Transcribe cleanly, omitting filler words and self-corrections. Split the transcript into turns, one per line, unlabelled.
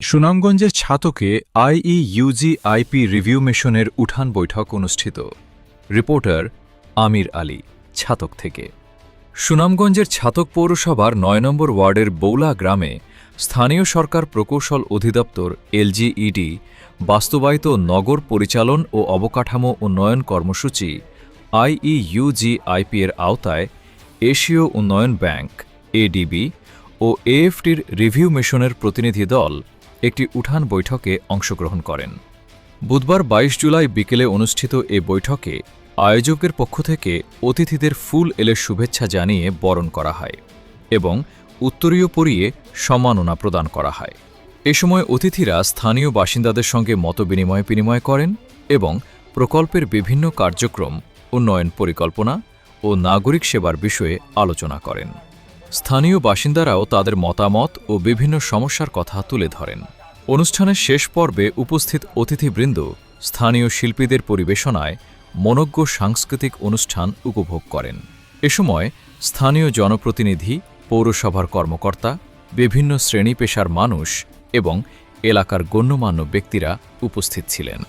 সুনামগঞ্জের ছাতকে আইইউজিআইপি রিভিউ মিশনের উঠান বৈঠক অনুষ্ঠিত। রিপোর্টার আমির আলী, ছাতক থেকে। সুনামগঞ্জের ছাতক পৌরসভার ৯ নম্বর ওয়ার্ডের বৌলা গ্রামে স্থানীয় সরকার প্রকৌশল অধিদপ্তর এলজিইডি বাস্তবায়িত নগর পরিচালন ও অবকাঠামো উন্নয়ন কর্মসূচি আইইউজিআইপি এর আওতায় এশীয় উন্নয়ন ব্যাংক এডিবি ও এএফটির রিভিউ মিশনের প্রতিনিধি দল একটি উঠান বৈঠকে অংশগ্রহণ করেন। বুধবার ২২ জুলাই বিকেলে অনুষ্ঠিত এ বৈঠকে আয়োজকের পক্ষ থেকে অতিথিদের ফুল এলে শুভেচ্ছা জানিয়ে বরণ করা হয় এবং উত্তরীয় পরিয়ে সম্মাননা প্রদান করা হয়। এ সময় অতিথিরা স্থানীয় বাসিন্দাদের সঙ্গে মতবিনিময় করেন এবং প্রকল্পের বিভিন্ন কার্যক্রম, উন্নয়ন পরিকল্পনা ও নাগরিক সেবার বিষয়ে আলোচনা করেন। স্থানীয় বাসিন্দারাও তাদের মতামত ও বিভিন্ন সমস্যার কথা তুলে ধরেন। অনুষ্ঠানের শেষ পর্বে উপস্থিত অতিথিবৃন্দ স্থানীয় শিল্পীদের পরিবেশনায় মনোজ্ঞ সাংস্কৃতিক অনুষ্ঠান উপভোগ করেন। এ সময় স্থানীয় জনপ্রতিনিধি, পৌরসভার কর্মকর্তা, বিভিন্ন শ্রেণী পেশার মানুষ এবং এলাকার গণ্যমান্য ব্যক্তিরা উপস্থিত ছিলেন।